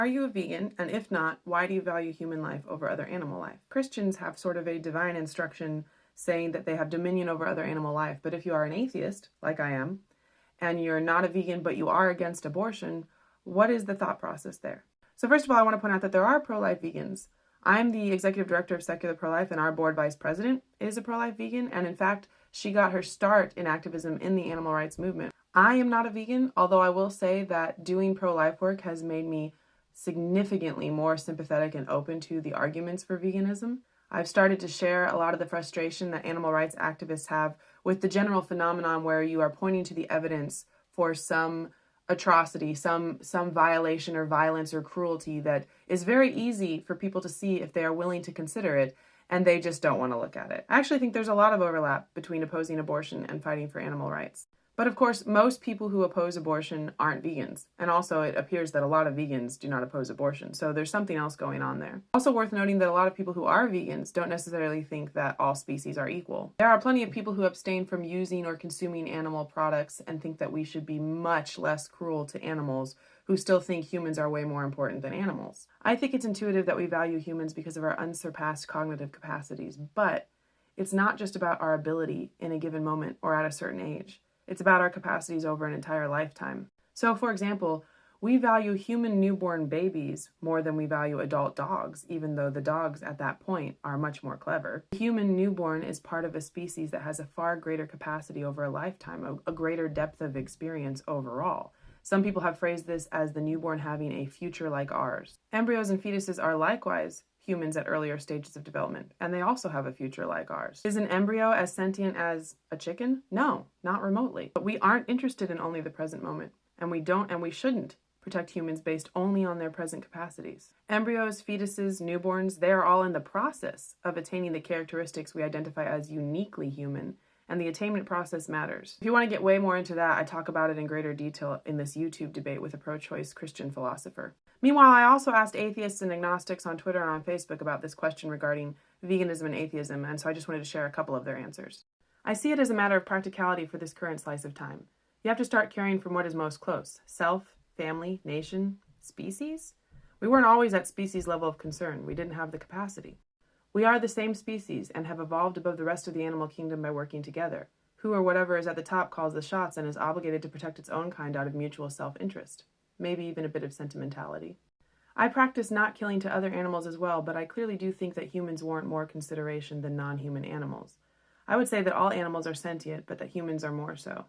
Are you a vegan? And if not, why do you value human life over other animal life? Christians have sort of a divine instruction saying that they have dominion over other animal life. But if you are an atheist, like I am, and you're not a vegan, but you are against abortion, what is the thought process there? So first of all, I want to point out that there are pro-life vegans. I'm the executive director of Secular Pro-Life, and our board vice president is a pro-life vegan. And in fact, she got her start in activism in the animal rights movement. I am not a vegan, although I will say that doing pro-life work has made me significantly more sympathetic and open to the arguments for veganism. I've started to share a lot of the frustration that animal rights activists have with the general phenomenon where you are pointing to the evidence for some atrocity, some violation or violence or cruelty that is very easy for people to see if they are willing to consider it, and they just don't want to look at it. I actually think there's a lot of overlap between opposing abortion and fighting for animal rights. But of course, most people who oppose abortion aren't vegans. And also it appears that a lot of vegans do not oppose abortion. So there's something else going on there. Also worth noting that a lot of people who are vegans don't necessarily think that all species are equal. There are plenty of people who abstain from using or consuming animal products and think that we should be much less cruel to animals who still think humans are way more important than animals. I think it's intuitive that we value humans because of our unsurpassed cognitive capacities, but it's not just about our ability in a given moment or at a certain age. It's about our capacities over an entire lifetime. So, for example, we value human newborn babies more than we value adult dogs, even though the dogs at that point are much more clever. The human newborn is part of a species that has a far greater capacity over a lifetime, a greater depth of experience overall. Some people have phrased this as the newborn having a future like ours. Embryos and fetuses are likewise humans at earlier stages of development, and they also have a future like ours. Is an embryo as sentient as a chicken? No, not remotely. But we aren't interested in only the present moment, and we don't and we shouldn't protect humans based only on their present capacities. Embryos, fetuses, newborns, they are all in the process of attaining the characteristics we identify as uniquely human, and the attainment process matters. If you want to get way more into that, I talk about it in greater detail in this YouTube debate with a pro-choice Christian philosopher. Meanwhile, I also asked atheists and agnostics on Twitter and on Facebook about this question regarding veganism and atheism, and so I just wanted to share a couple of their answers. I see it as a matter of practicality for this current slice of time. You have to start caring from what is most close: self, family, nation, species. We weren't always at species level of concern. We didn't have the capacity. We are the same species and have evolved above the rest of the animal kingdom by working together. Who or whatever is at the top calls the shots and is obligated to protect its own kind out of mutual self-interest, maybe even a bit of sentimentality. I practice not killing to other animals as well, but I clearly do think that humans warrant more consideration than non-human animals. I would say that all animals are sentient, but that humans are more so.